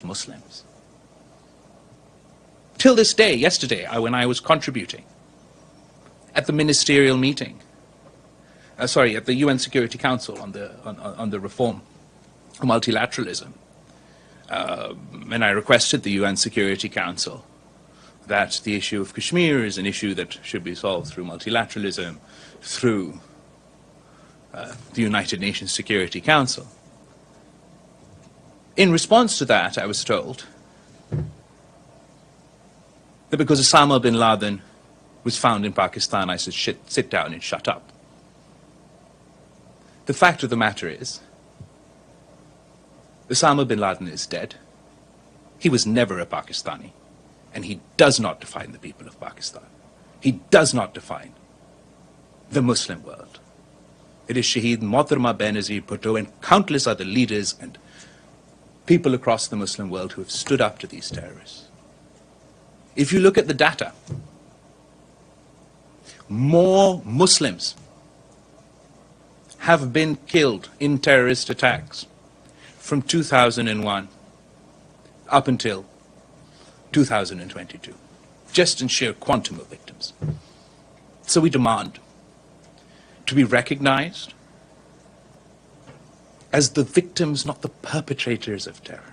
Muslims. Till this day, yesterday, when I was contributing at the ministerial meeting, at the UN Security Council on the reform of multilateralism, and I requested the UN Security Council that the issue of Kashmir is an issue that should be solved through multilateralism, through the United Nations Security Council. In response to that, I was told that because Osama bin Laden was found in Pakistan, I should sit down and shut up. The fact of the matter is, Osama bin Laden is dead. He was never a Pakistani, and he does not define the people of Pakistan. He does not define the Muslim world. It is Shaheed Mohtarma Benazir Bhutto and countless other leaders and people across the Muslim world who have stood up to these terrorists. If you look at the data, more Muslims have been killed in terrorist attacks from 2001 up until 2022, just in sheer quantum of victims. So we demand to be recognized as the victims, not the perpetrators of terror.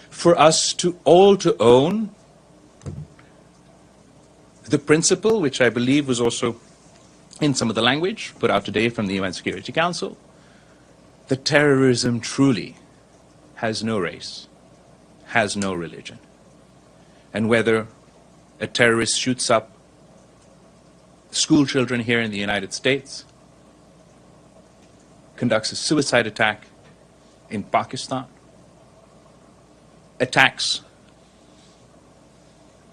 For us to all to own the principle, which I believe was also in some of the language put out today from the UN Security Council, that terrorism truly has no race, has no religion. And whether a terrorist shoots up school children here in the United States, conducts a suicide attack in Pakistan, attacks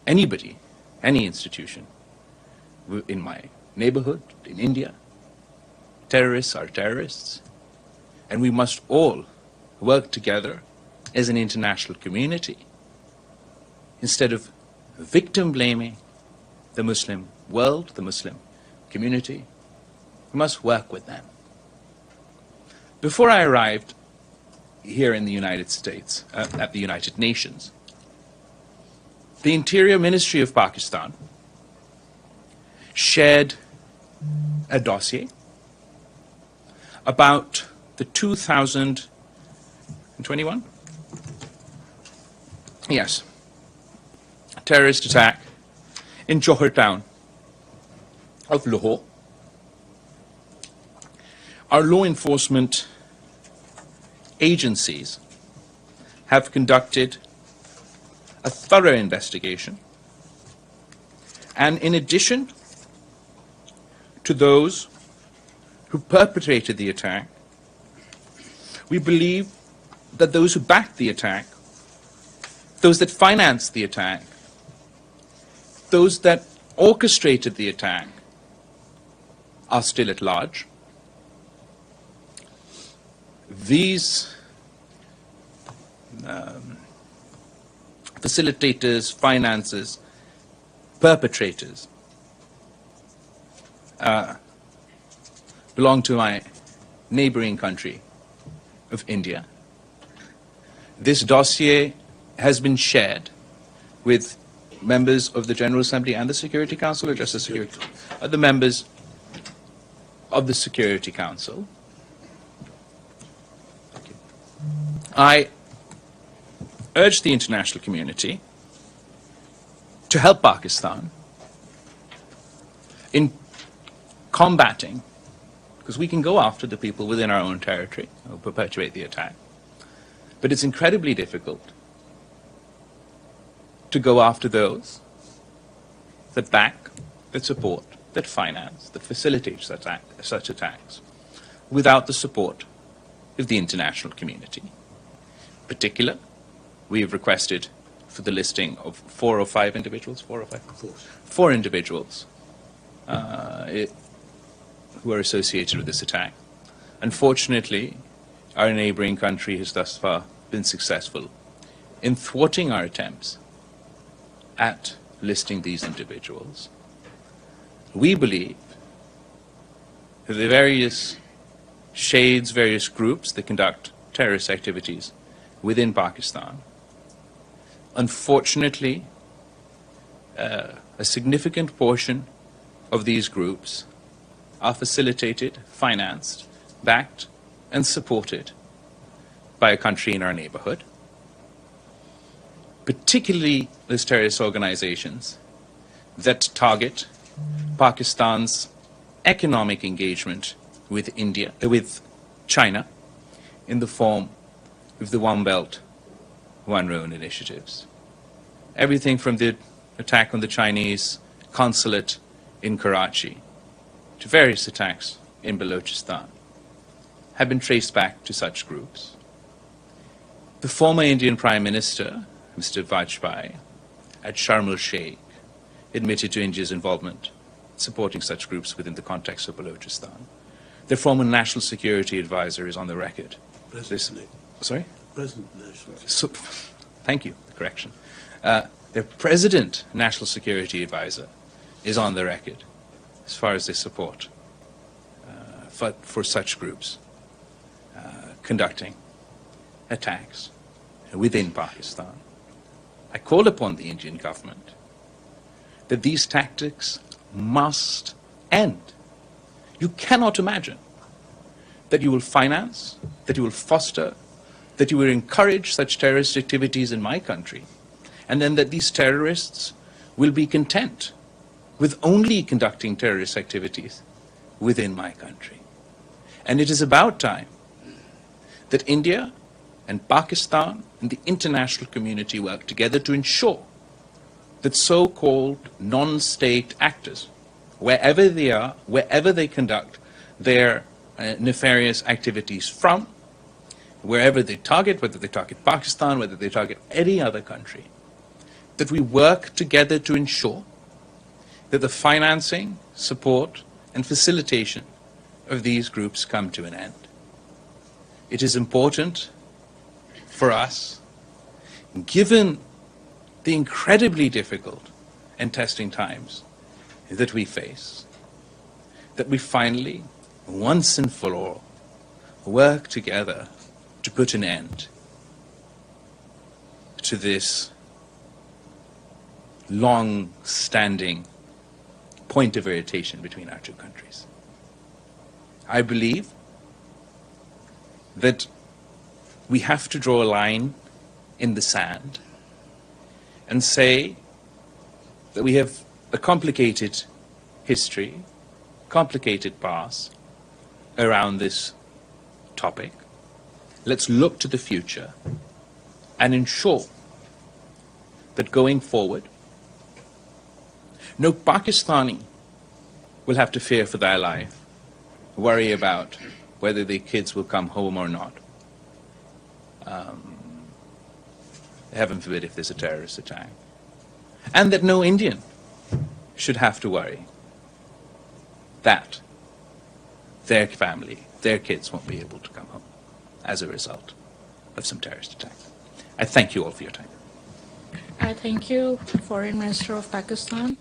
anybody, any institution in my neighborhood, in India, terrorists are terrorists, and we must all work together as an international community. Instead of victim blaming the Muslim world, the Muslim community, we must work with them. Before I arrived here in the United States, at the United Nations, the Interior Ministry of Pakistan shared a dossier about the 2021? Yes. Terrorist attack in Johar town of Lahore. Our law enforcement agencies have conducted a thorough investigation, and in addition to those who perpetrated the attack, we believe that those who backed the attack, those that financed the attack, those that orchestrated the attack are still at large. These facilitators, financiers, perpetrators belong to my neighboring country of India. This dossier has been shared with members of the General Assembly and the Security Council, or just the Security, the members of the Security Council. I urge the international community to help Pakistan in combating, because we can go after the people within our own territory who perpetuate the attack, but it's incredibly difficult to go after those that back, that support, that finance, that facilitate such attacks without the support of the international community. In particular, we have requested for the listing of four individuals who are associated with this attack. Unfortunately, our neighboring country has thus far been successful in thwarting our attempts at listing these individuals. We believe that the various shades, various groups that conduct terrorist activities within Pakistan. Unfortunately, a significant portion of these groups are facilitated, financed, backed, and supported by a country in our neighborhood, particularly those terrorist organizations that target Pakistan's economic engagement with with China in the form of the One Belt, One Road initiatives. Everything from the attack on the Chinese consulate in Karachi to various attacks in Balochistan have been traced back to such groups. The former Indian Prime Minister, Mr. Vajpayee, at Sharm el-Sheikh, admitted to India's involvement supporting such groups within the context of Balochistan. Their former National Security Advisor is on the record. Sorry? Present National. Thank you, correction. Their President National Security Advisor is on the record as far as their support for such groups conducting attacks within Pakistan. I call upon the Indian government that these tactics must end. You cannot imagine that you will finance, that you will foster, that you will encourage such terrorist activities in my country, and then that these terrorists will be content with only conducting terrorist activities within my country. And it is about time that India and Pakistan and the international community work together to ensure that so-called non-state actors, wherever they are, wherever they conduct their nefarious activities from, wherever they target, whether they target Pakistan, whether they target any other country, that we work together to ensure that the financing, support, and facilitation of these groups come to an end. It is important for us, given the incredibly difficult and testing times that we face, that we finally, once and for all, work together to put an end to this long-standing point of irritation between our two countries. I believe that we have to draw a line in the sand and say that we have a complicated history, complicated past around this topic. Let's look to the future and ensure that going forward, no Pakistani will have to fear for their life, worry about whether their kids will come home or not. Heaven forbid if there's a terrorist attack. And that no Indian should have to worry that their family, their kids won't be able to come home as a result of some terrorist attack. I thank you all for your time. I thank you, Foreign Minister of Pakistan.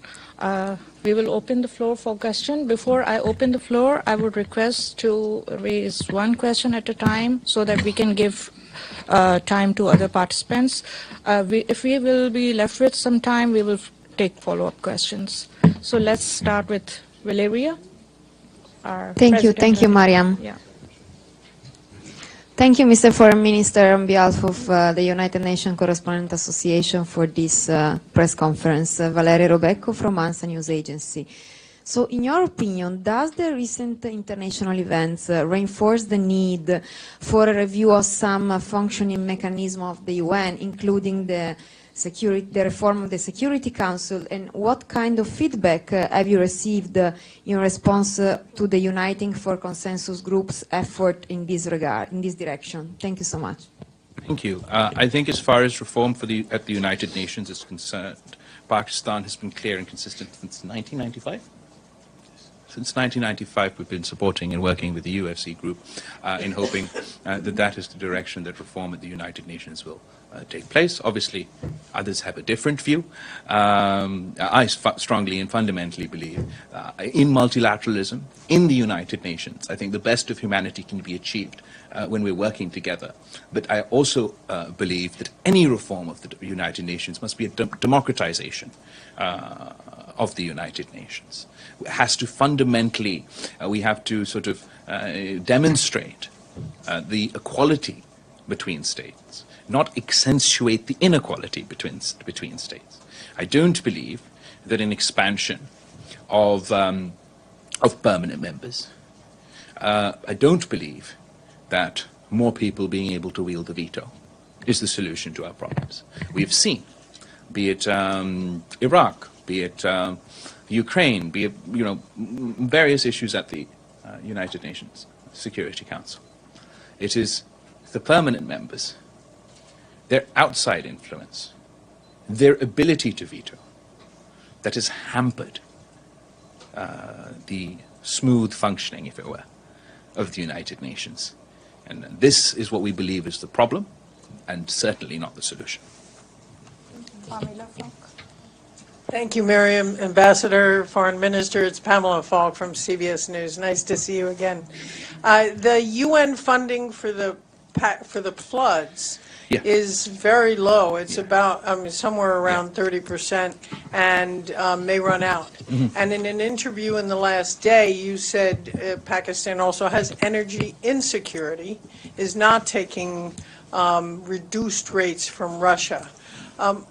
We will open the floor for question. Before I open the floor, I would request to raise one question at a time so that we can give time to other participants. If we will be left with some time, we will take follow-up questions. So let's start with Valeria. Thank you, Mariam. Yeah. Thank you, Mr. Foreign Minister, on behalf of the United Nations Correspondent Association for this press conference. Valeria Robecco from ANSA News Agency. So, in your opinion, does the recent international events reinforce the need for a review of some functioning mechanism of the UN, including the reform of the Security Council, and what kind of feedback have you received in response to the Uniting for Consensus Group's effort in this regard, in this direction? Thank you so much. Thank you. I think as far as reform at the United Nations is concerned, Pakistan has been clear and consistent since 1995. Since 1995, we've been supporting and working with the UFC group in hoping that is the direction that reform at the United Nations will take place. Obviously, others have a different view. I strongly and fundamentally believe in multilateralism, in the United Nations. I think the best of humanity can be achieved when we're working together. But I also believe that any reform of the United Nations must be a democratization of the United Nations. It has to fundamentally, we have to sort of demonstrate the equality between states, not accentuate the inequality between states. I don't believe that an expansion of permanent members. I don't believe that more people being able to wield the veto is the solution to our problems. We've seen, be it Iraq, be it Ukraine, be it various issues at the United Nations Security Council. It is the permanent members, their outside influence, their ability to veto, that has hampered the smooth functioning, if it were, of the United Nations. And this is what we believe is the problem, and certainly not the solution. Thank you, Miriam. Ambassador, Foreign Minister, it's Pamela Falk from CBS News. Nice to see you again. The UN funding for the floods is very low. It's about somewhere around 30% and may run out. And in an interview in the last day, you said Pakistan also has energy insecurity, is not taking reduced rates from Russia.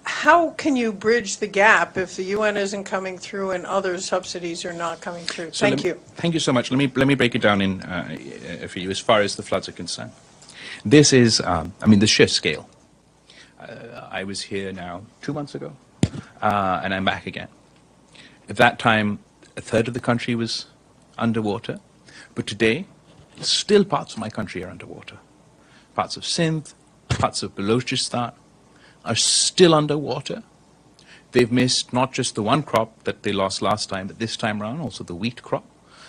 How can you bridge the gap if the UN isn't coming through and other subsidies are not coming through? So Thank you. Thank you so much. Let me break it down in for you as far as the floods are concerned. This is, the sheer scale. I was here now 2 months ago, and I'm back again. At that time, a third of the country was underwater, but today, still parts of my country are underwater. Parts of Sindh, parts of Balochistan are still underwater. They've missed not just the one crop that they lost last time, but this time around, also the wheat crop.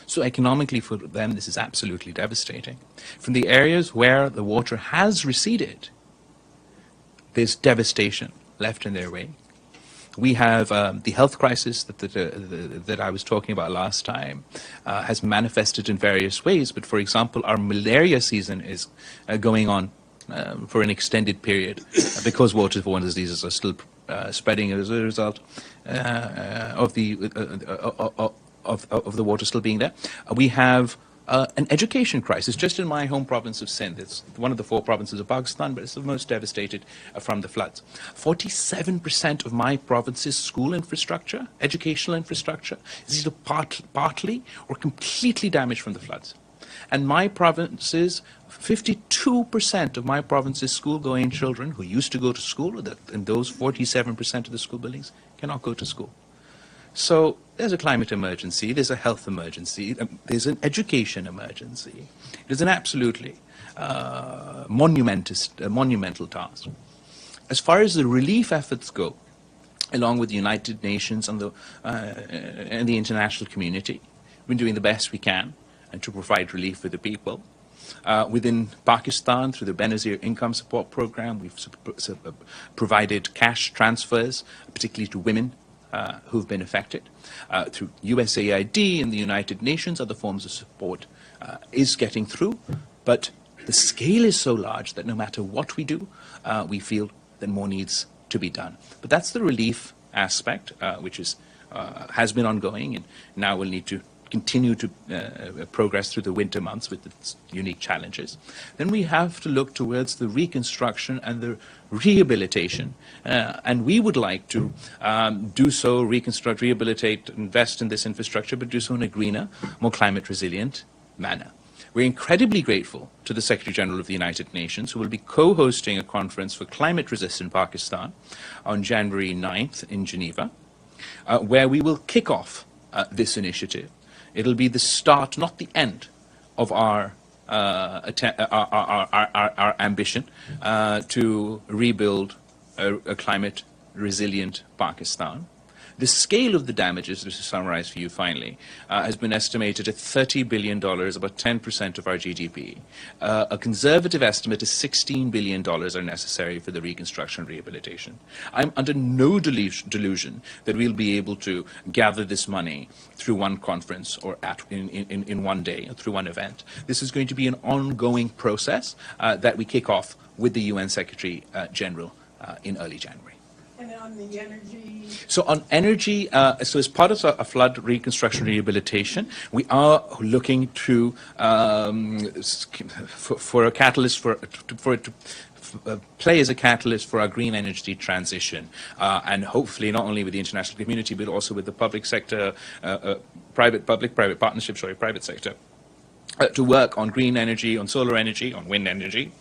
So economically for them, this is absolutely devastating. From the areas where the water has receded, there's devastation left in their wake. We have the health crisis that I was talking about last time has manifested in various ways. But for example, our malaria season is going on for an extended period because waterborne diseases are still spreading as a result of the water still being there. We have an education crisis just in my home province of Sindh. It's one of the 4 provinces of Pakistan, but it's the most devastated from the floods. 47% of my province's school infrastructure, educational infrastructure, is either partly or completely damaged from the floods. And my province's 52% of my province's school-going children who used to go to school, and those 47% of the school buildings cannot go to school. So there's a climate emergency, there's a health emergency, there's an education emergency. It is an absolutely monumental task. As far as the relief efforts go, along with the United Nations and the international community, we've been doing the best we can and to provide relief for the people. Within Pakistan, through the Benazir Income Support Program, we've provided cash transfers, particularly to women who've been affected. Through USAID and the United Nations, other forms of support is getting through, but the scale is so large that no matter what we do, we feel that more needs to be done. But that's the relief aspect, which has been ongoing, and now we'll need to continue to progress through the winter months with its unique challenges. Then we have to look towards the reconstruction and the rehabilitation, and we would like to do so, reconstruct, rehabilitate, invest in this infrastructure, but do so in a greener, more climate resilient manner. We're incredibly grateful to the Secretary General of the United Nations, who will be co-hosting a conference for climate-resistant Pakistan on January 9th in Geneva, where we will kick off this initiative. It'll be the start, not the end, of our ambition to rebuild a climate-resilient Pakistan. The scale of the damages, just to summarize for you finally, has been estimated at $30 billion, about 10% of our GDP. A conservative estimate is $16 billion are necessary for the reconstruction and rehabilitation. I'm under no delusion that we'll be able to gather this money through one conference or in one day, through one event. This is going to be an ongoing process that we kick off with the UN Secretary General in early January. And on the energy? So on energy, so as part of a flood reconstruction rehabilitation, we are looking to for a catalyst for it to play as a catalyst for our green energy transition, and hopefully not only with the international community but also with the public sector, private partnerships, private sector, to work on green energy, on solar energy, on wind energy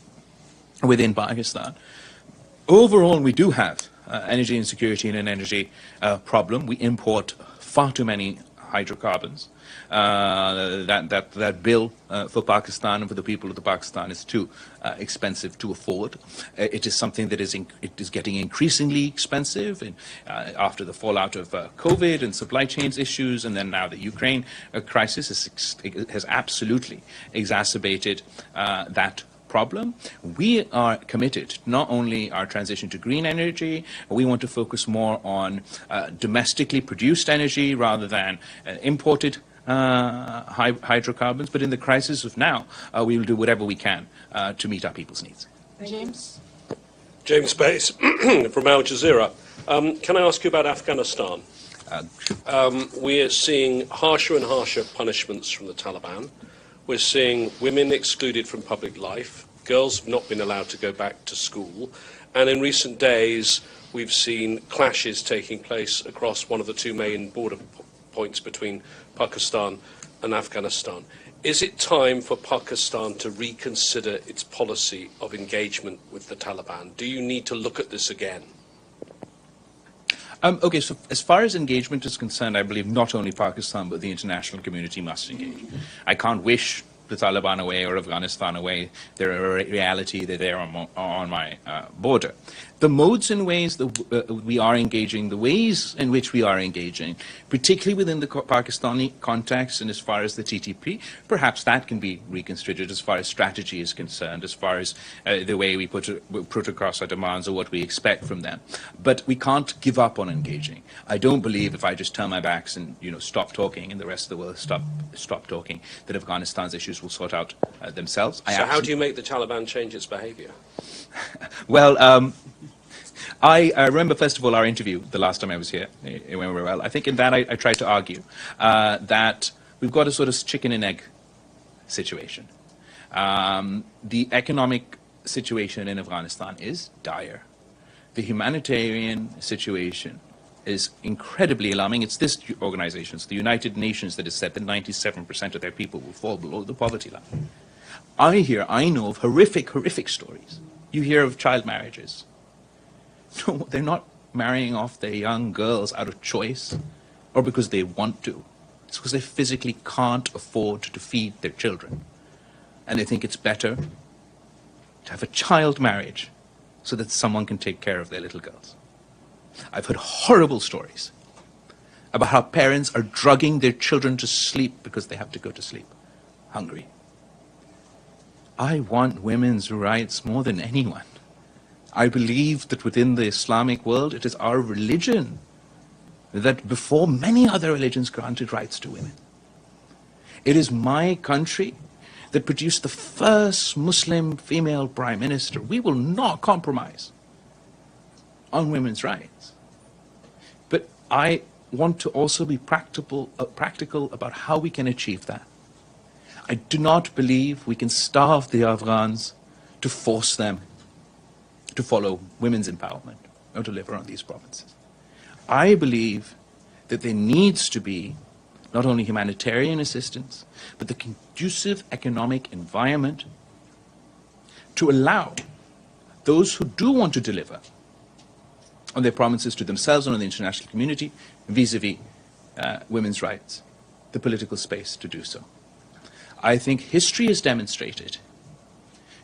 within Pakistan. Overall, we do have energy insecurity and an energy problem. We import far too many hydrocarbons. That bill for Pakistan and for the people of the Pakistan is too expensive to afford. It is something that is getting increasingly expensive, and after the fallout of COVID and supply chains issues, and then now the Ukraine crisis has absolutely exacerbated that problem. We are committed to not only our transition to green energy, we want to focus more on domestically produced energy rather than imported hydrocarbons. But in the crisis of now, we will do whatever we can to meet our people's needs. James? James Bates from Al Jazeera. Can I ask you about Afghanistan? We are seeing harsher and harsher punishments from the Taliban. We're seeing women excluded from public life. Girls have not been allowed to go back to school. And in recent days, we've seen clashes taking place across one of the two main border points between Pakistan and Afghanistan. Is it time for Pakistan to reconsider its policy of engagement with the Taliban? Do you need to look at this again? Okay, so as far as engagement is concerned, I believe not only Pakistan, but the international community must engage. I can't wish the Taliban away or Afghanistan away. They're a reality. They're there on my border. The modes and ways that we are engaging, the ways in which we are engaging, particularly within the Pakistani context and as far as the TTP, perhaps that can be reconsidered as far as strategy is concerned, as far as the way we put across our demands or what we expect from them. But we can't give up on engaging. I don't believe if I just turn my backs and stop talking and the rest of the world stop talking, that Afghanistan's issues will sort out themselves. So how do you make the Taliban change its behavior? Well, I remember, first of all, our interview the last time I was here. It went very well. I think in that I tried to argue that we've got a sort of chicken and egg situation. The economic situation in Afghanistan is dire. The humanitarian situation is incredibly alarming. It's this organization, it's the United Nations, that has said that 97% of their people will fall below the poverty line. I know of horrific stories. You hear of child marriages. No, they're not marrying off their young girls out of choice or because they want to. It's because they physically can't afford to feed their children. And they think it's better to have a child marriage so that someone can take care of their little girls. I've heard horrible stories about how parents are drugging their children to sleep because they have to go to sleep hungry. I want women's rights more than anyone. I believe that within the Islamic world, it is our religion that before many other religions granted rights to women. It is my country that produced the first Muslim female prime minister. We will not compromise on women's rights. But I want to also be practical about how we can achieve that. I do not believe we can starve the Afghans to force them to follow women's empowerment or to live around these provinces. I believe that there needs to be not only humanitarian assistance, but the conducive economic environment to allow those who do want to deliver on their promises to themselves and on the international community vis-a-vis women's rights, the political space to do so. I think history has demonstrated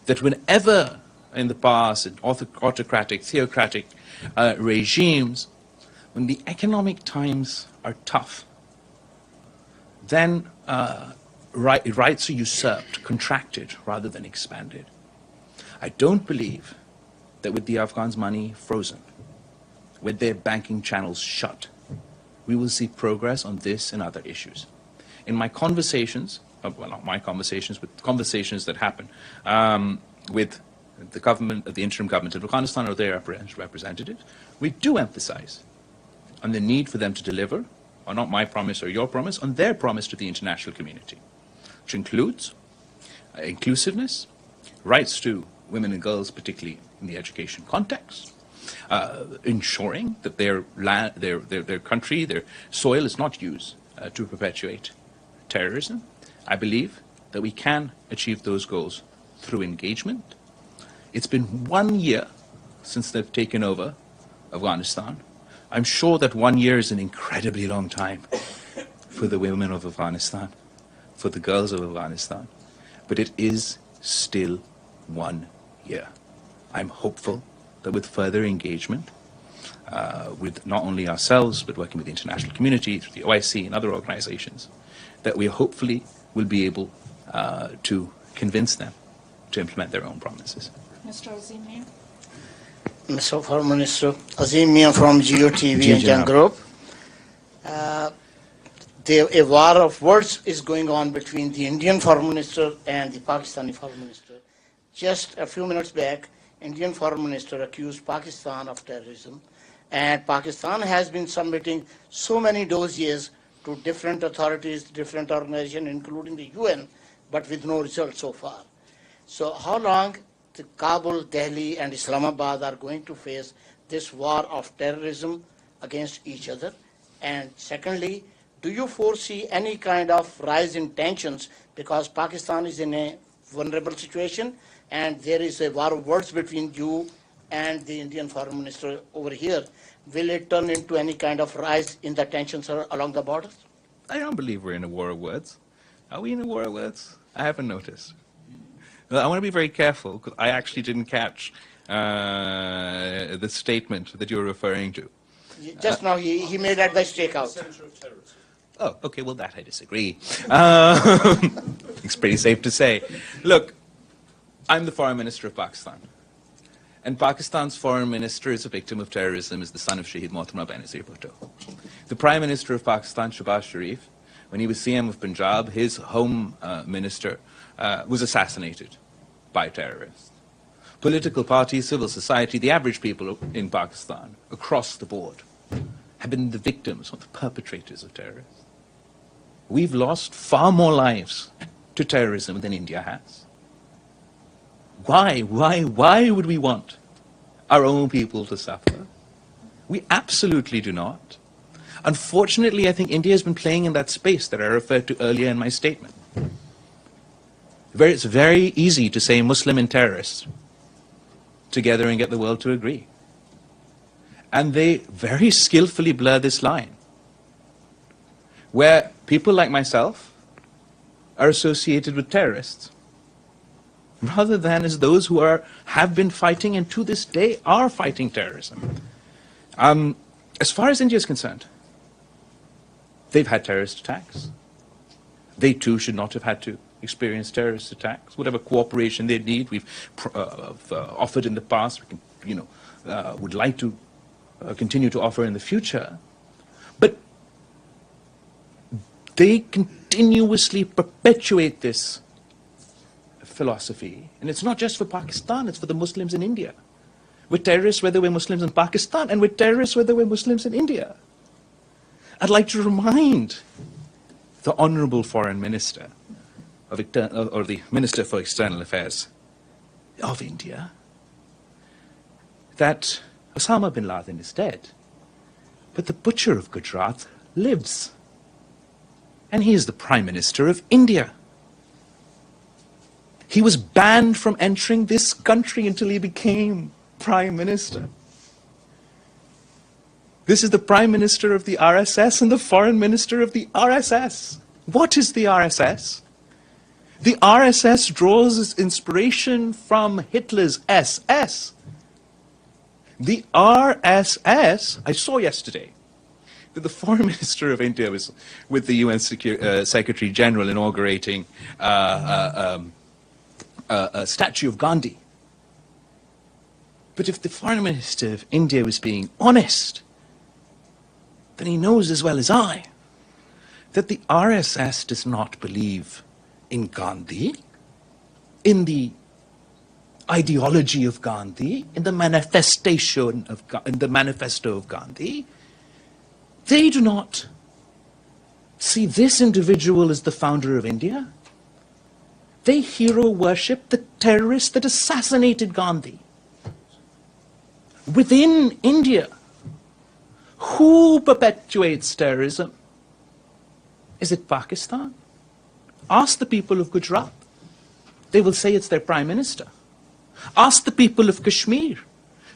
that whenever in the past in autocratic, theocratic regimes when the economic times are tough, then rights are usurped, contracted, rather than expanded. I don't believe that with the Afghans' money frozen, with their banking channels shut, we will see progress on this and other issues. In my conversations, well, not my conversations, but conversations that happen with the government, the interim government of Afghanistan or their representatives, we do emphasize on the need for them to deliver, or not my promise or your promise, on their promise to the international community, which includes inclusiveness, rights to women and girls, particularly in the education context, ensuring that their land, their country, their soil is not used to perpetuate terrorism. I believe that we can achieve those goals through engagement. It's been 1 year since they've taken over Afghanistan. I'm sure that 1 year is an incredibly long time for the women of Afghanistan, for the girls of Afghanistan, but it is still 1 year. I'm hopeful that with further engagement, with not only ourselves, but working with the international community, through the OIC and other organizations, that we hopefully will be able to convince them to implement their own promises. Mr. Azim. Mr. Foreign Minister, Azim Mian from GeoTV and Young Group. A war of words is going on between the Indian Foreign Minister and the Pakistani Foreign Minister. Just a few minutes back, Indian Foreign Minister accused Pakistan of terrorism, and Pakistan has been submitting so many dossiers to different authorities, different organizations, including the UN, but with no result so far. So how long the Kabul, Delhi, and Islamabad are going to face this war of terrorism against each other? And secondly, do you foresee any kind of rise in tensions because Pakistan is in a vulnerable situation and there is a war of words between you and the Indian Foreign Minister over here? Will it turn into any kind of rise in the tensions along the borders? I don't believe we're in a war of words. Are we in a war of words? I haven't noticed. I want to be very careful because I actually didn't catch the statement that you're referring to. Just now he made at the stakeout. Oh, okay, well, that I disagree. It's pretty safe to say. Look, I'm the Foreign Minister of Pakistan. And Pakistan's Foreign Minister is a victim of terrorism, is the son of Shaheed Mohtamma Benazir Bhutto. The Prime Minister of Pakistan, Shahbaz Sharif, when he was CM of Punjab, his home minister was assassinated by terrorists. Political parties, civil society, the average people in Pakistan, across the board, have been the victims or the perpetrators of terrorism. We've lost far more lives to terrorism than India has. Why would we want our own people to suffer? We absolutely do not. Unfortunately, I think India has been playing in that space that I referred to earlier in my statement. It's very easy to say Muslim and terrorists together and get the world to agree. And they very skillfully blur this line, where people like myself are associated with terrorists, rather than as those who have been fighting and to this day are fighting terrorism. As far as India is concerned, they've had terrorist attacks. They too should not have had to experience terrorist attacks. Whatever cooperation they need, we've offered in the past, we can, would like to continue to offer in the future. But they continuously perpetuate this philosophy. And it's not just for Pakistan, it's for the Muslims in India. We're terrorists whether we're Muslims in Pakistan, and we're terrorists whether we're Muslims in India. I'd like to remind the Honorable Foreign Minister or the Minister for External Affairs of India that Osama bin Laden is dead, but the butcher of Gujarat lives. And he is the Prime Minister of India. He was banned from entering this country until he became Prime Minister. This is the Prime Minister of the RSS and the Foreign Minister of the RSS. What is the RSS? The RSS draws its inspiration from Hitler's SS. The RSS, I saw yesterday, that the foreign minister of India was with the UN Secretary General inaugurating a statue of Gandhi. But if the foreign minister of India was being honest, then he knows as well as I that the RSS does not believe in Gandhi, in the ideology of Gandhi, in the manifesto of Gandhi. They do not see this individual as the founder of India. They hero worship the terrorist that assassinated Gandhi. Within India, who perpetuates terrorism? Is it Pakistan? Ask the people of Gujarat. They will say it's their prime minister. Ask the people of Kashmir.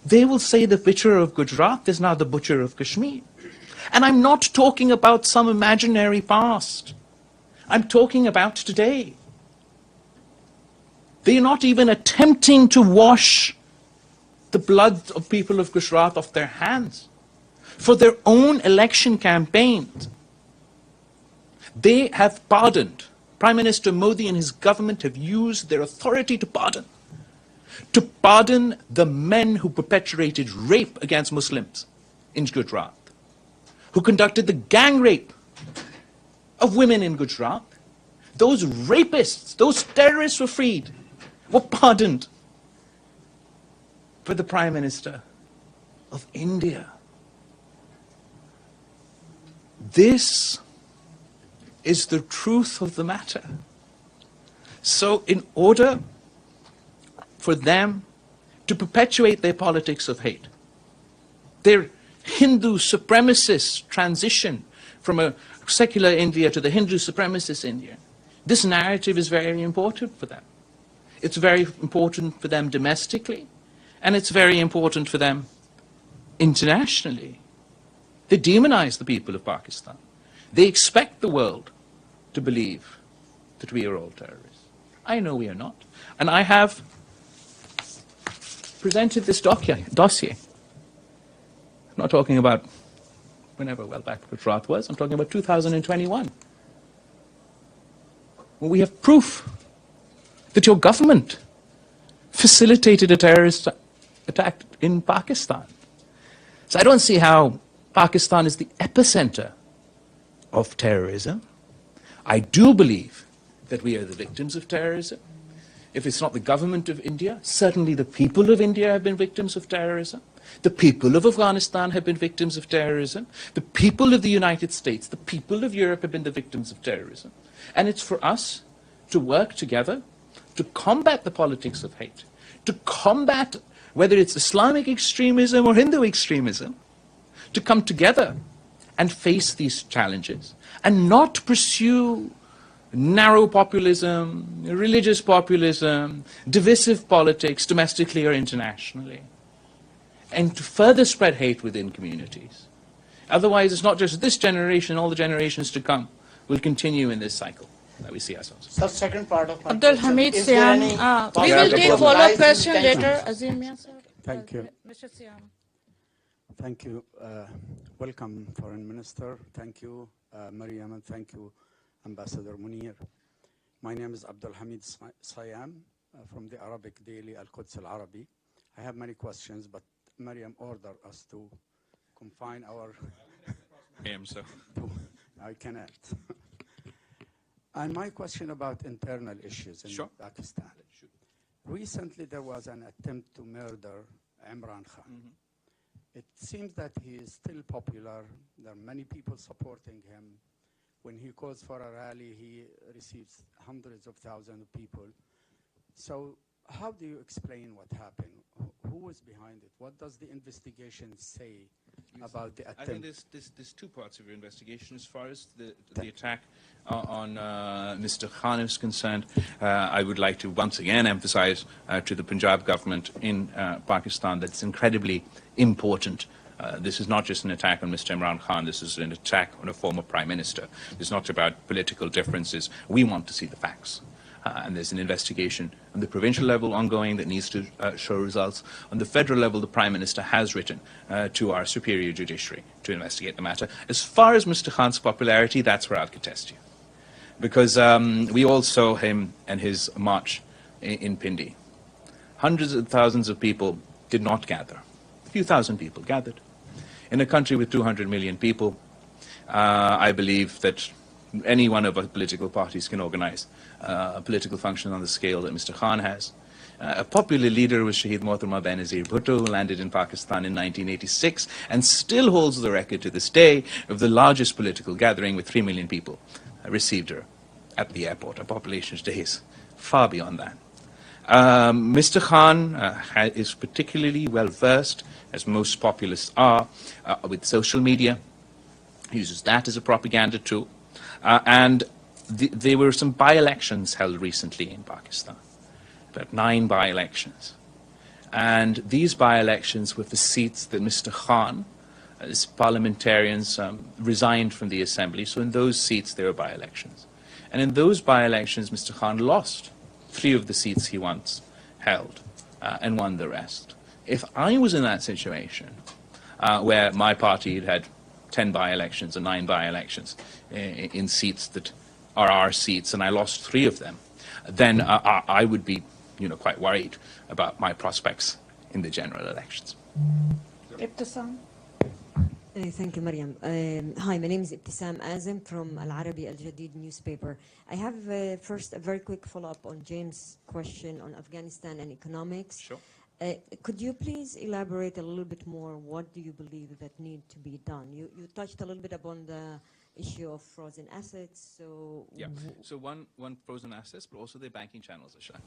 They will say the butcher of Gujarat is now the butcher of Kashmir. And I'm not talking about some imaginary past. I'm talking about today. They are not even attempting to wash the blood of people of Gujarat off their hands for their own election campaigns. They have pardoned. Prime Minister Modi and his government have used their authority to pardon the men who perpetrated rape against Muslims in Gujarat, who conducted the gang rape of women in Gujarat. Those rapists, those terrorists were freed, were pardoned. But the Prime Minister of India, this is the truth of the matter. So in order for them to perpetuate their politics of hate, their Hindu supremacist transition from a secular India to the Hindu supremacist India, this narrative is very important for them. It's very important for them domestically, and it's very important for them internationally. They demonize the people of Pakistan. They expect the world to believe that we are all terrorists. I know we are not. And I have presented this dossier. I'm not talking about whenever well back Gujarat was. I'm talking about 2021. Well, we have proof that your government facilitated a terrorist attack in Pakistan. So I don't see how Pakistan is the epicenter of terrorism. I do believe that we are the victims of terrorism. If it's not the government of India, certainly the people of India have been victims of terrorism. The people of Afghanistan have been victims of terrorism. The people of the United States, the people of Europe have been the victims of terrorism. And it's for us to work together to combat the politics of hate, to combat whether it's Islamic extremism or Hindu extremism, to come together and face these challenges and not pursue narrow populism, religious populism, divisive politics domestically or internationally, and to further spread hate within communities. Otherwise, it's not just this generation, all the generations to come will continue in this cycle that we see ourselves. So second part of my Abdul question, Hamid is there any Siam, we possible will take follow-up rise in question tensions? later. Azim Mia, sir. Thank you. Mr. Siam. Thank you. Welcome, Foreign Minister. Thank you, Mariam, and thank you, Ambassador Munir. My name is Abdul Hamid Siam from the Arabic daily Al-Quds Al-Arabi. I have many questions, but Mariam ordered us to confine our... I am so. I cannot. And my question about internal issues in Pakistan. Recently, there was an attempt to murder Imran Khan. It seems that he is still popular. There are many people supporting him. When he calls for a rally, he receives hundreds of thousands of people. So how do you explain what happened? Who was behind it? What does the investigation say about the attempt? I think there's two parts of your investigation. As far as the attack on Mr. Khan is concerned, I would like to once again emphasize to the Punjab government in Pakistan that it's incredibly important. This is not just an attack on Mr. Imran Khan. This is an attack on a former prime minister. It's not about political differences. We want to see the facts. and there's an investigation on the provincial level ongoing that needs to show results. On the federal level, the Prime Minister has written to our superior judiciary to investigate the matter. As far as Mr. Khan's popularity, that's where I'll contest you. Because we all saw him and his march in Pindi. Hundreds of thousands of people did not gather. A few thousand people gathered. In a country with 200 million people, I believe that any one of our political parties can organize a political function on the scale that Mr. Khan has. A popular leader was Shaheed Mohtaram Benazir Bhutto, who landed in Pakistan in 1986 and still holds the record to this day of the largest political gathering with 3 million people received her at the airport. Our population today is far beyond that. Mr. Khan is particularly well versed, as most populists are, with social media. He uses that as a propaganda tool. And there were some by-elections held recently in Pakistan, about 9 by-elections. And these by-elections were for seats that Mr. Khan, as parliamentarians, resigned from the assembly. So in those seats, there were by-elections. And in those by-elections, Mr. Khan lost 3 of the seats he once held and won the rest. If I was in that situation, where my party had 10 by-elections or 9 by-elections in seats that are our seats, and I lost 3 of them, then I would be, quite worried about my prospects in the general elections. Ibtisam. Thank you, Mariam. Hi, my name is Ibtisam Azim from Al Arabi Al Jadid newspaper. I have first a very quick follow-up on James' question on Afghanistan and economics. Sure. Could you please elaborate a little bit more? What do you believe that need to be done? You touched a little bit upon the issue of frozen assets. So yeah. So one frozen assets, but also their banking channels are shut.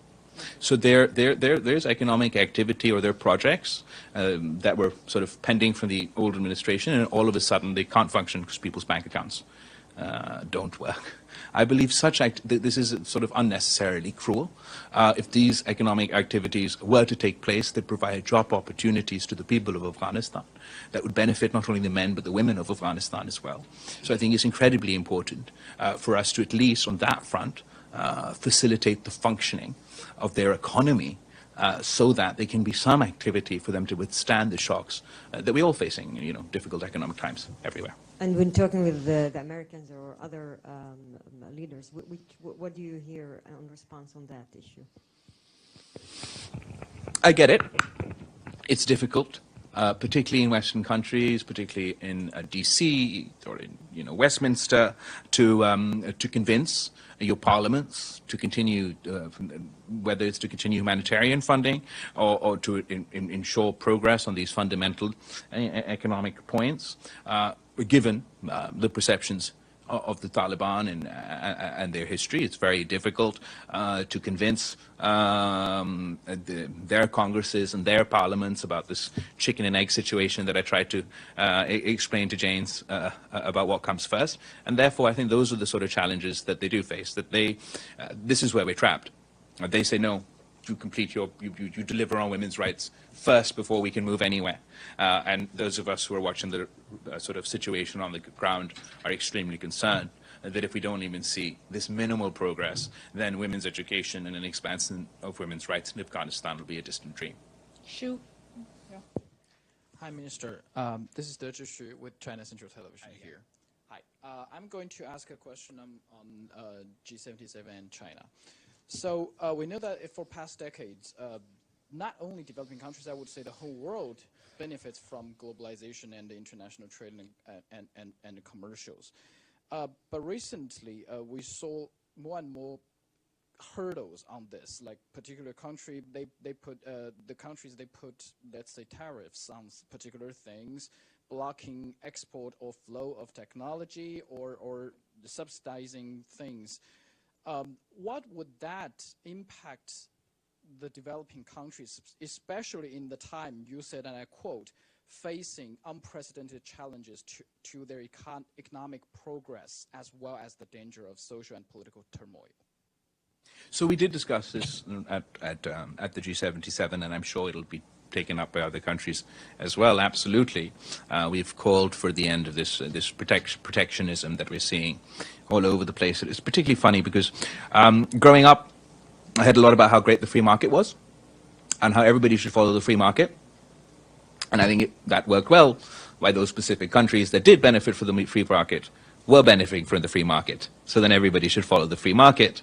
So there's economic activity or there are projects that were sort of pending from the old administration, and all of a sudden they can't function because people's bank accounts don't work. I believe this is sort of unnecessarily cruel. If these economic activities were to take place, they provide job opportunities to the people of Afghanistan that would benefit not only the men but the women of Afghanistan as well. So I think it's incredibly important for us to, at least on that front, facilitate the functioning of their economy so that there can be some activity for them to withstand the shocks that we're all facing, difficult economic times everywhere. And when talking with the Americans or other leaders, what do you hear in response on that issue? I get it. It's difficult, particularly in Western countries, particularly in DC or in Westminster, to convince your parliaments to continue, whether it's to continue humanitarian funding or to ensure progress on these fundamental economic points, given the perceptions of the Taliban and their history. It's very difficult to convince their congresses and their parliaments about this chicken and egg situation that I tried to explain to James about what comes first. And therefore, I think those are the sort of challenges that they do face, that this is where we're trapped. They say, no, you complete you deliver on women's rights first before we can move anywhere. And those of us who are watching the sort of situation on the ground are extremely concerned that if we don't even see this minimal progress, then women's education and an expansion of women's rights in Afghanistan will be a distant dream. Shu. Yeah. Hi, Minister. This is De Zhishu with China Central Television here. Hi. I'm going to ask a question on G77 and China. So we know that for past decades, not only developing countries, I would say the whole world benefits from globalization and the international trade and commercials. But recently, we saw more and more hurdles on this. Like particular country, they put the countries they put, let's say, tariffs on particular things, blocking export or flow of technology or subsidizing things. What would that impact the developing countries, especially in the time you said, and I quote, facing unprecedented challenges to their economic progress as well as the danger of social and political turmoil? So we did discuss this at the G77, and I'm sure it'll be taken up by other countries as well. Absolutely, we've called for the end of this protectionism that we're seeing all over the place. It's particularly funny because growing up I heard a lot about how great the free market was and how everybody should follow the free market. And I think that worked well, why those specific countries that did benefit from the free market were benefiting from the free market. So then everybody should follow the free market.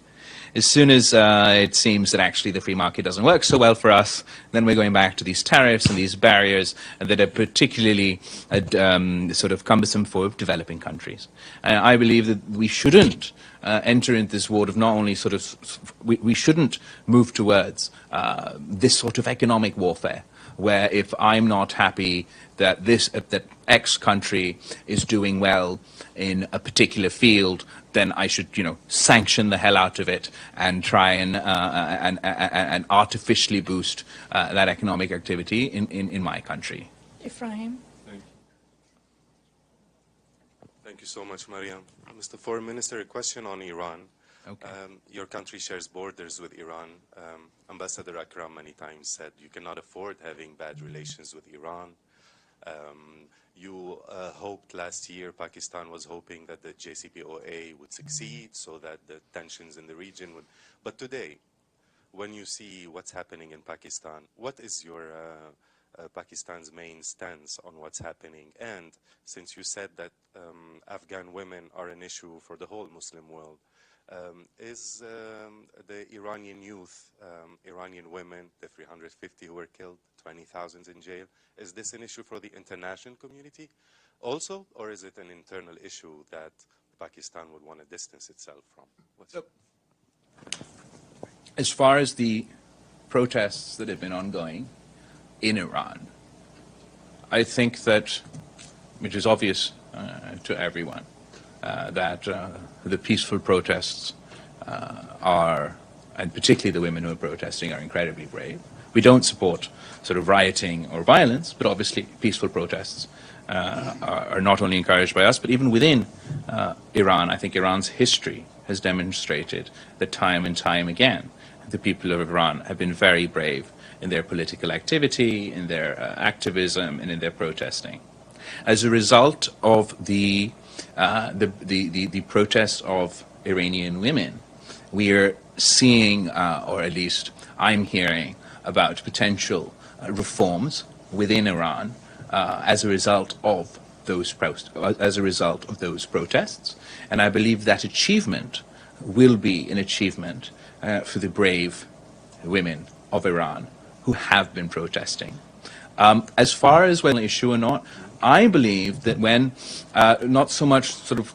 As soon as it seems that actually the free market doesn't work so well for us, then we're going back to these tariffs and these barriers that are particularly sort of cumbersome for developing countries. I believe that we shouldn't enter into this world of not only sort of, we shouldn't move towards this sort of economic warfare, where if I'm not happy that that X country is doing well in a particular field, then I should, sanction the hell out of it and try and artificially boost that economic activity in my country. Ephraim. Thank you so much, Mariam. Mr. Foreign Minister, a question on Iran. Okay. Your country shares borders with Iran. Ambassador Akram many times said you cannot afford having bad relations with Iran. You hoped last year, Pakistan was hoping that the JCPOA would succeed so that the tensions in the region would. But today, when you see what's happening in Pakistan, what is your Pakistan's main stance on what's happening? And since you said that Afghan women are an issue for the whole Muslim world, is the Iranian youth, Iranian women, the 350 who were killed, 20,000 in jail, is this an issue for the international community also, or is it an internal issue that Pakistan would want to distance itself from? As far as the protests that have been ongoing in Iran, I think that, which is obvious to everyone, that the peaceful protests are, and particularly the women who are protesting, are incredibly brave. We don't support sort of rioting or violence, but obviously peaceful protests are not only encouraged by us, but even within Iran. I think Iran's history has demonstrated that time and time again, the people of Iran have been very brave in their political activity, in their activism, and in their protesting. As a result of the protests of Iranian women, we are seeing, or at least I'm hearing, about potential reforms within Iran as a result of those protests, and I believe that achievement will be an achievement for the brave women of Iran who have been protesting. As far as whether an issue or not, I believe that when not so much sort of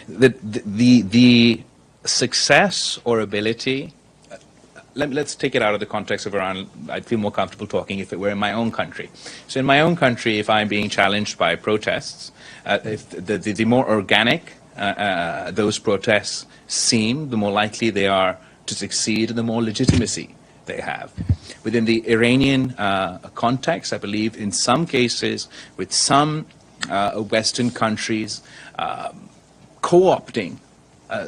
the success or ability. Let's take it out of the context of Iran. I'd feel more comfortable talking if it were in my own country. So in my own country, if I'm being challenged by protests, if the more organic those protests seem, the more likely they are to succeed and the more legitimacy they have. Within the Iranian context, I believe in some cases, with some Western countries co-opting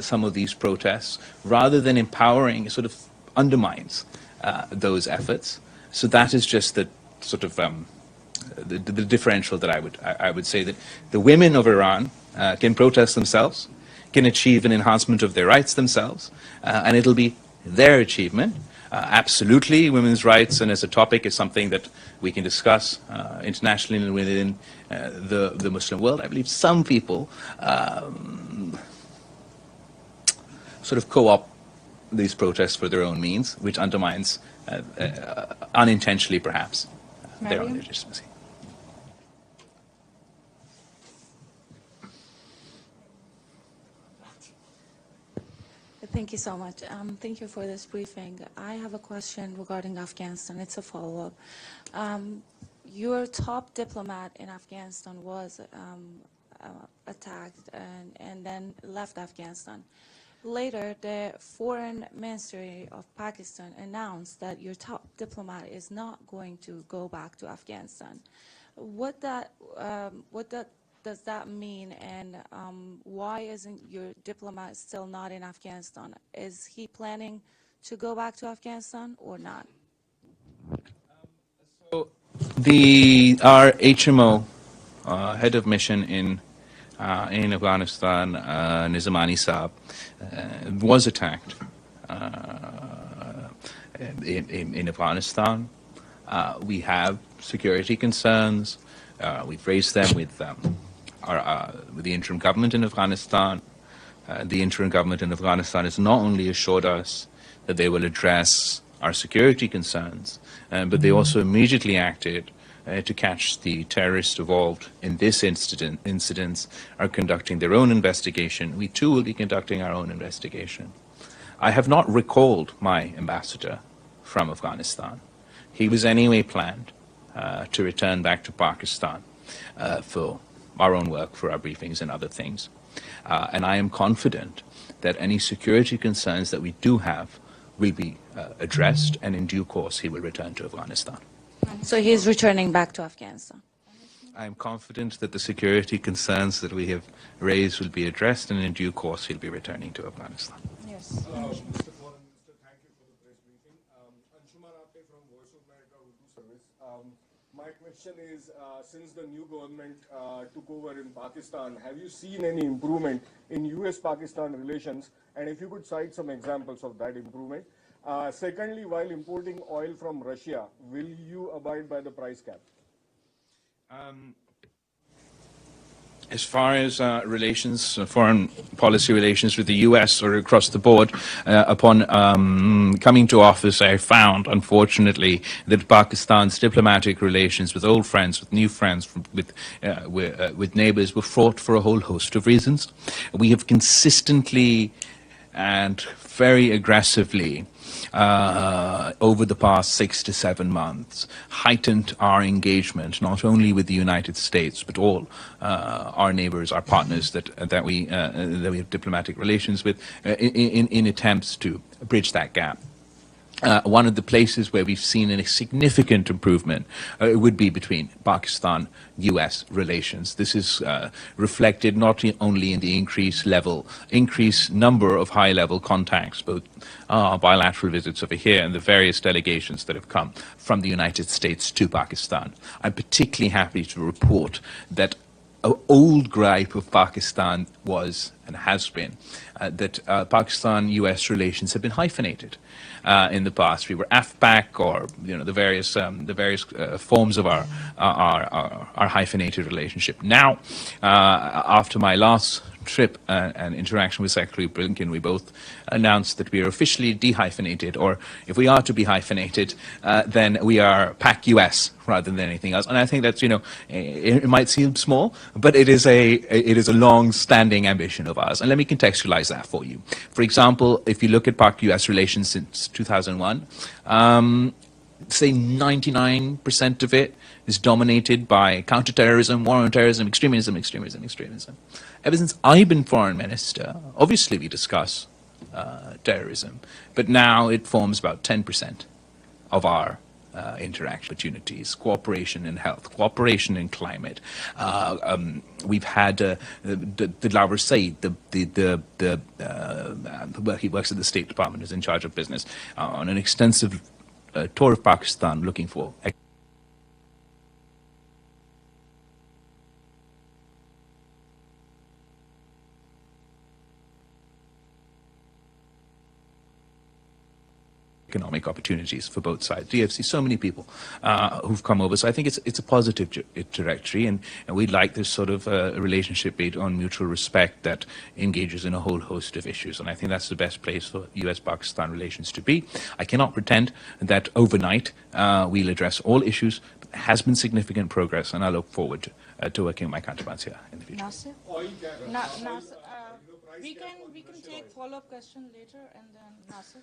some of these protests, rather than empowering, sort of undermines those efforts. So that is just the sort of the differential that I would say, that the women of Iran can protest themselves, can achieve an enhancement of their rights themselves, and it'll be their achievement. Absolutely, women's rights, and as a topic, is something that we can discuss internationally and within the Muslim world. I believe some people sort of co-opt these protests for their own means, which undermines, unintentionally perhaps, their own legitimacy. Thank you so much. Thank you for this briefing. I have a question regarding Afghanistan. It's a follow-up. Your top diplomat in Afghanistan was attacked and then left Afghanistan. Later, the Foreign Ministry of Pakistan announced that your top diplomat is not going to go back to Afghanistan. What does that mean, and why isn't your diplomat still not in Afghanistan? Is he planning to go back to Afghanistan or not? So our HMO, head of mission in Afghanistan, Nizamani Saab, was attacked in Afghanistan. We have security concerns. We've raised them with the interim government in Afghanistan. The interim government in Afghanistan has not only assured us that they will address our security concerns, but they also immediately acted to catch the terrorists involved in this incidents, are conducting their own investigation. We too will be conducting our own investigation. I have not recalled my ambassador from Afghanistan. He was anyway planned to return back to Pakistan for our own work, for our briefings and other things. And I am confident that any security concerns that we do have will be addressed, and in due course he will return to Afghanistan. So he's returning back to Afghanistan. I am confident that the security concerns that we have raised will be addressed, and in due course he'll be returning to Afghanistan. Yes. Mr. Foreign Minister, thank you for the press briefing. Anshumar Apte from Voice of America Urdu Service. My question is, since the new government took over in Pakistan, have you seen any improvement in US-Pakistan relations? And if you could cite some examples of that improvement. Secondly, while importing oil from Russia, will you abide by the price cap? As far as relations, foreign policy relations with the U.S. or across the board, upon coming to office, I found, unfortunately, that Pakistan's diplomatic relations with old friends, with new friends, with neighbors were fraught for a whole host of reasons. We have consistently and very aggressively over the past 6 to 7 months, heightened our engagement not only with the United States but all our neighbors, our partners that we have diplomatic relations with, in attempts to bridge that gap. One of the places where we've seen a significant improvement would be between Pakistan-US relations. This is reflected not only in the increased number of high-level contacts, both bilateral visits over here and the various delegations that have come from the United States to Pakistan. I'm particularly happy to report that an old gripe of Pakistan was and has been that Pakistan-US relations have been hyphenated. In the past, we were AFPAC, or the various forms of our hyphenated relationship. Now, after my last trip and interaction with Secretary Blinken, we both announced that we are officially dehyphenated, or if we are to be hyphenated, then we are PAC-US rather than anything else. And I think that's, it might seem small, but it is a long-standing ambition of ours. And let me contextualize that for you. For example, if you look at PAC-US relations since 2001, say 99% of it is dominated by counterterrorism, war on terrorism, extremism. Ever since I've been foreign minister, obviously we discuss terrorism, but now it forms about 10% of our interaction opportunities, cooperation in health, cooperation in climate. We've had Bilawal Saeed, he works at the State Department, is in charge of business, on an extensive tour of Pakistan looking for economic opportunities for both sides. DFC, so many people who've come over. So I think it's a positive trajectory, and we'd like this sort of relationship based on mutual respect that engages in a whole host of issues. And I think that's the best place for US-Pakistan relations to be. I cannot pretend that overnight we'll address all issues, but there has been significant progress, and I look forward to working with my counterparts here in the future. Nasir? Nasir, we can take follow-up question later, and then Nasir.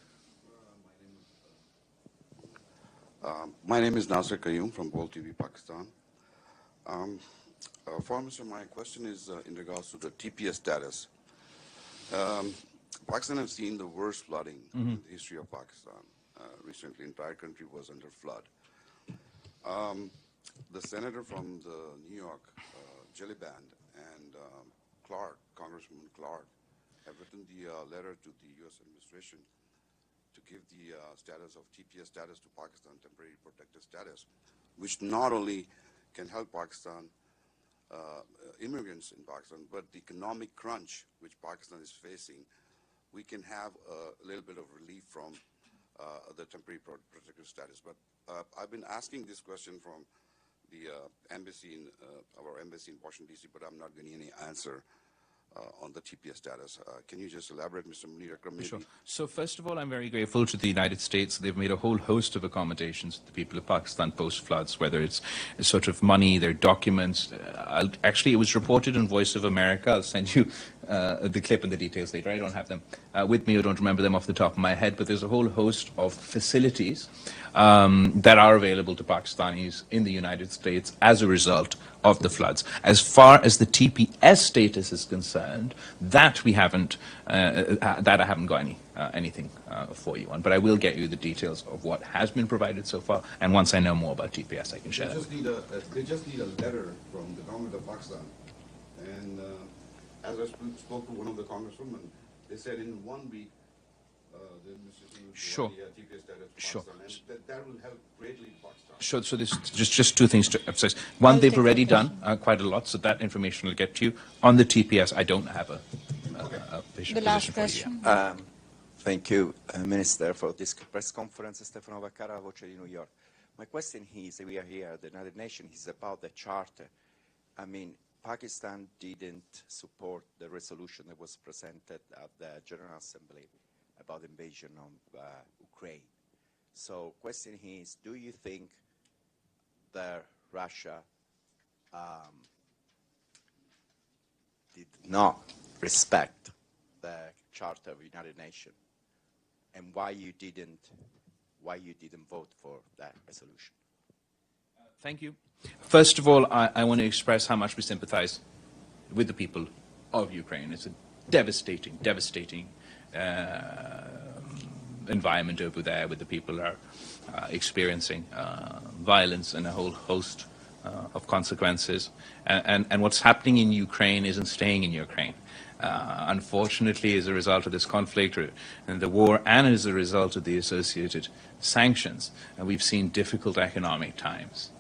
My name is Nasir Qayyum from Bol TV, Pakistan. Foreign Minister, my question is in regards to the TPS status. Pakistan has seen the worst flooding in the history of Pakistan. Recently, the entire country was under flood. The senator from the New York, Gillibrand, and Congresswoman Clark, have written the letter to the U.S. administration to give the status of TPS status to Pakistan, temporary protected status, which not only can help Pakistan, immigrants in Pakistan, but the economic crunch which Pakistan is facing we can have a little bit of relief from the temporary protected status. But I've been asking this question from the embassy in our embassy in Washington, D.C., but I'm not getting any answer on the TPS status. Can you just elaborate, Mr. Munir Akram, maybe? Sure. So first of all, I'm very grateful to the United States. They've made a whole host of accommodations to the people of Pakistan post-floods, whether it's sort of money, their documents. Actually, it was reported on Voice of America. I'll send you the clip and the details later. I don't have them with me. I don't remember them off the top of my head, but there's a whole host of facilities that are available to Pakistanis in the United States as a result of the floods. As far as the TPS status is concerned, that we haven't, that I haven't got anything for you on. But I will get you the details of what has been provided so far, and once I know more about TPS, I can share that. They just need a letter from the government of Pakistan. And as I spoke to one of the congresswomen, they said in 1 week, the administration will Sure. provide the TPS status to Sure. Pakistan, and that will help greatly Pakistan. Sure, so there's just two things to emphasize. One, they've already done quite a lot, so that information will get to you. On the TPS, I don't have a position The last for you yet. question. Thank you, Minister, for this press conference. Stefano Vaccara, Voce di New York. My question is, we are here, the United Nations is about the charter. I mean, Pakistan didn't support the resolution that was presented at the General Assembly about invasion of Ukraine. So question is, do you think that Russia did not respect the Charter of the United Nations, and why you didn't vote for that resolution? Thank you. First of all, I want to express how much we sympathize with the people of Ukraine. It's a devastating environment over there, where the people are experiencing violence and a whole host of consequences. And what's happening in Ukraine isn't staying in Ukraine. Unfortunately, as a result of this conflict and the war, and as a result of the associated sanctions, we've seen difficult economic times,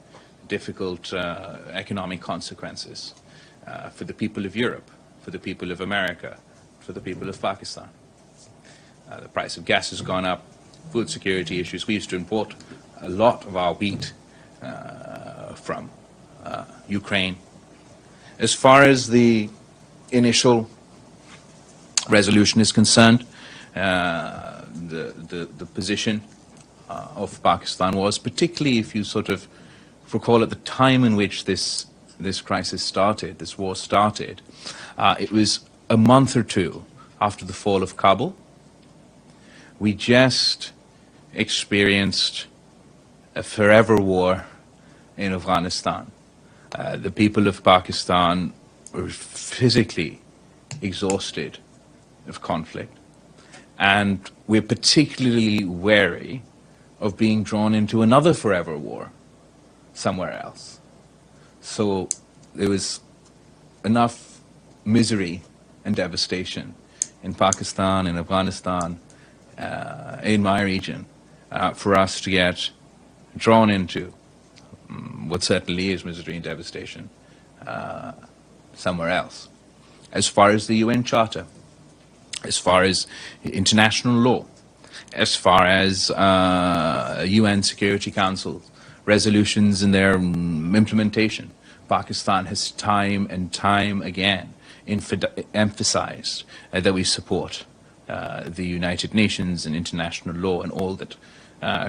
difficult economic consequences for the people of Europe, for the people of America, for the people of Pakistan. The price of gas has gone up, food security issues. We used to import a lot of our wheat from Ukraine. As far as the initial resolution is concerned, the position of Pakistan was, particularly if you sort of recall at the time in which this crisis started, this war started, it was a month or two after the fall of Kabul. We just experienced a forever war in Afghanistan. The people of Pakistan were physically exhausted of conflict, and we're particularly wary of being drawn into another forever war somewhere else. So there was enough misery and devastation in Pakistan, in Afghanistan, in my region, for us to get drawn into what certainly is misery and devastation somewhere else. As far as the UN Charter, as far as international law, as far as UN Security Council resolutions and their implementation, Pakistan has time and time again emphasized that we support the United Nations and international law and all that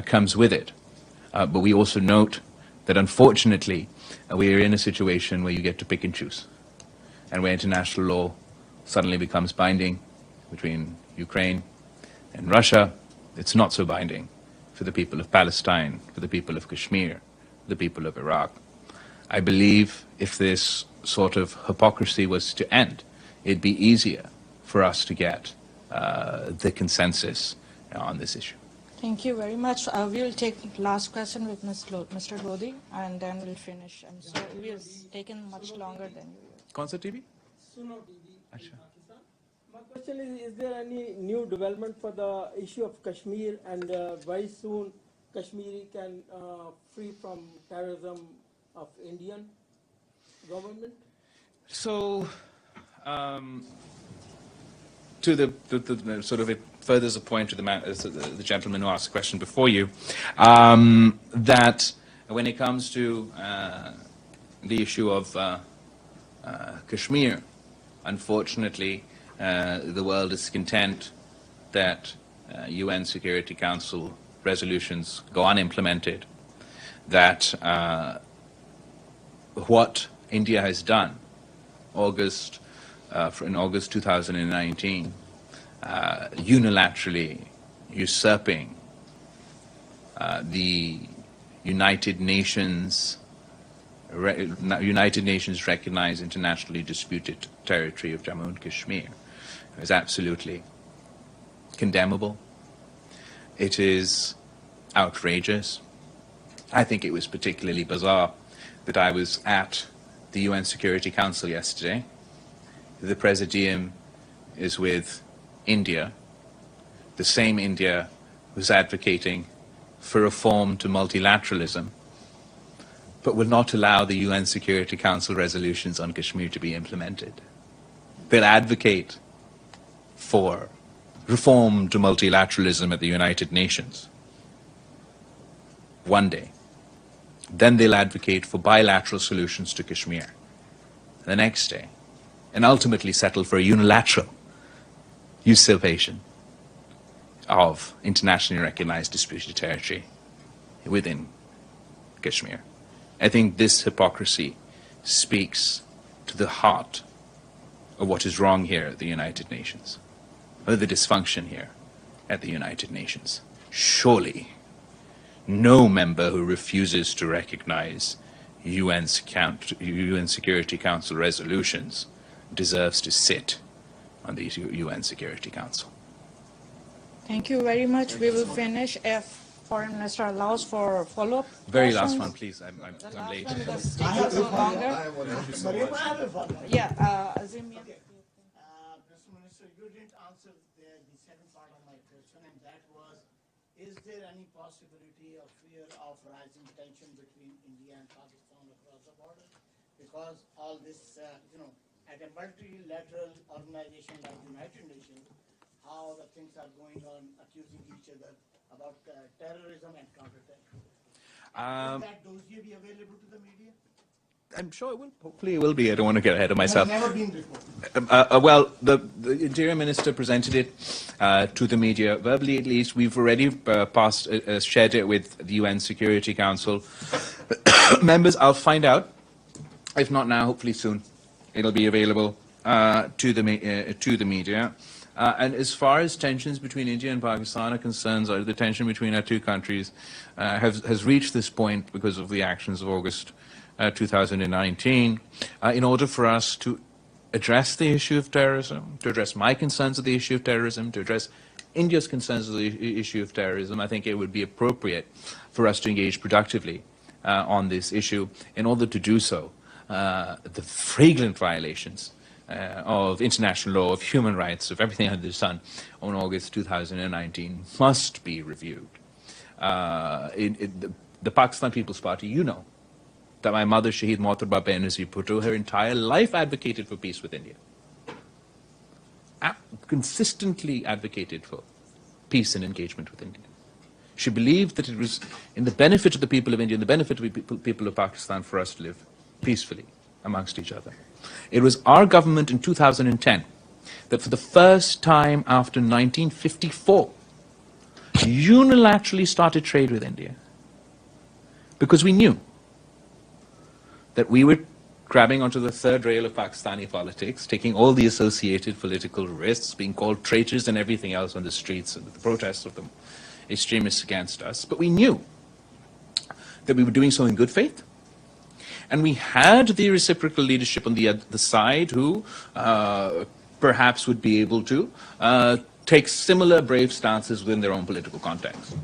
comes with it. But we also note that unfortunately we are in a situation where you get to pick and choose, and where international law suddenly becomes binding between Ukraine and Russia. It's not so binding for the people of Palestine, for the people of Kashmir, the people of Iraq. I believe if this sort of hypocrisy was to end, it'd be easier for us to get the consensus on this issue. Thank you very much. We'll take last question with Mr. Lodi, and then we'll finish. I'm sorry, we've taken much longer than usual. Concert TV? Suno TV in Pakistan. My question is there any new development for the issue of Kashmir, and very soon Kashmiri can free from terrorism of Indian government? So, to the sort of it furthers a point to the gentleman who asked the question before you, that when it comes to the issue of Kashmir, unfortunately, the world is content that UN Security Council resolutions go unimplemented, that what India has done in August 2019, unilaterally usurping the United Nations recognized internationally disputed territory of Jammu and Kashmir, is absolutely condemnable. It is outrageous. I think it was particularly bizarre that I was at the UN Security Council yesterday. The Presidium is with India, the same India who's advocating for reform to multilateralism, but will not allow the UN Security Council resolutions on Kashmir to be implemented. They'll advocate for reform to multilateralism at the United Nations one day. Then they'll advocate for bilateral solutions to Kashmir the next day, and ultimately settle for a unilateral usurpation of internationally recognized disputed territory within Kashmir. I think this hypocrisy speaks to the heart of what is wrong here at the United Nations, or the dysfunction here at the United Nations. Surely, no member who refuses to recognize UN Security Council resolutions deserves to sit on the UN Security Council. Thank you very much. We will finish if Foreign Minister allows for follow-up Very questions. last one, please. I'm late. Because it takes us so longer. Yeah, Azim. Mr. Minister, you didn't answer the second part of my question, and that was, is there any possibility or fear of rising tension between India and Pakistan across the border? Because all this, at a multilateral organization like the United Nations, how the things are going on, accusing each other about terrorism and counter-terrorism. Will that dossier be available to the media? I'm sure it will. Hopefully it will be. I don't want to get ahead of myself. It has never been before. Well, the Interior Minister presented it to the media, verbally at least. We've already shared it with the UN Security Council members. I'll find out. If not now, hopefully soon. It'll be available to the media. And as far as tensions between India and Pakistan are concerned, or the tension between our two countries has reached this point because of the actions of August 2019. In order for us to address the issue of terrorism, to address my concerns of the issue of terrorism, to address India's concerns of the issue of terrorism, I think it would be appropriate for us to engage productively on this issue. In order to do so, the flagrant violations of international law, of human rights, of everything under the sun on August 2019 must be reviewed. The Pakistan People's Party, you know, that my mother, Shaheed Mohtarba Benazir Bhutto, her entire life advocated for peace with India. Consistently advocated for peace and engagement with India. She believed that it was in the benefit of the people of India, in the benefit of the people of Pakistan, for us to live peacefully amongst each other. It was our government in 2010 that for the first time after 1954 unilaterally started trade with India, because we knew that we were grabbing onto the third rail of Pakistani politics, taking all the associated political risks, being called traitors and everything else on the streets and the protests of the extremists against us. But we knew that we were doing so in good faith. And we had the reciprocal leadership on the other side who perhaps would be able to take similar brave stances within their own political context.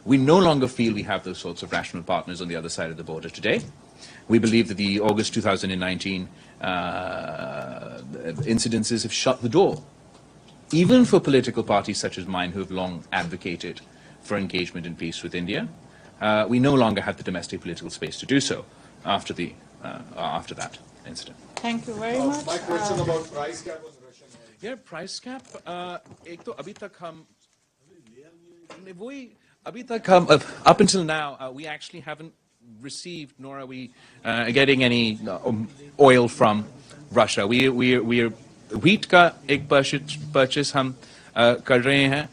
We no longer feel we have those sorts of rational partners on the other side of the border today. We believe that the August 2019 incidences have shut the door, even for political parties such as mine who have long advocated for engagement in peace with India. We no longer have the domestic political space to do so after that incident. Thank you very much. My question about price cap was Russian oil. यार price cap एक तो अभी तक हम वही अभी तक हम up until now we actually haven't received nor are we getting any oil from Russia. We are wheat का एक purchase हम कर रहे हैं.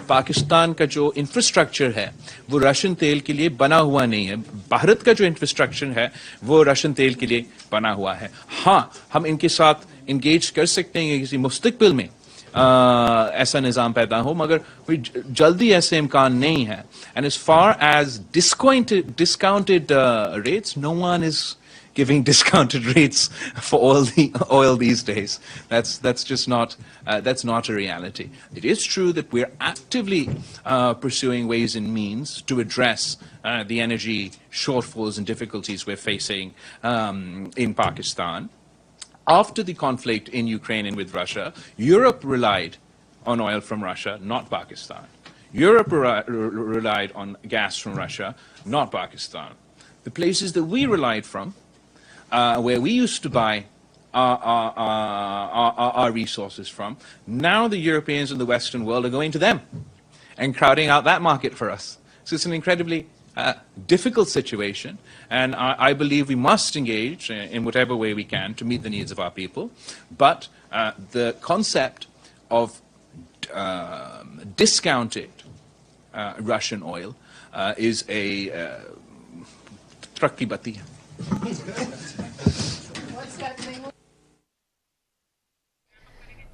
पाकिस्तान का जो इंफ्रास्ट्रक्चर है वो रशियन तेल के लिए बना हुआ नहीं है. भारत का जो इंफ्रास्ट्रक्चर है वो रशियन तेल के लिए बना हुआ है. हाँ, हम इनके साथ इंगेज कर सकते हैं किसी मुस्तकबिल में ऐसा निज़ाम पैदा हो, मगर जल्दी ऐसे इम्कान नहीं है. And as far as discounted rates, no one is giving discounted rates for all the oil these days. That's just not a reality. It is true that we're actively pursuing ways and means to address the energy shortfalls and difficulties we're facing in Pakistan. After the conflict in Ukraine and with Russia, Europe relied on oil from Russia, not Pakistan. Europe relied on gas from Russia, not Pakistan. The places that we relied from, where we used to buy our resources from, now the Europeans and the Western world are going to them and crowding out that market for us. So it's an incredibly difficult situation, and I believe we must engage in whatever way we can to meet the needs of our people. But the concept of discounted Russian oil is a truck ki batti hai.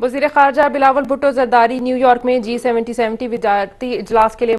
वज़ीर ख़ारजा Bilawal Bhutto Zardari New York में G70 विद्यार्थी इजलास के लिए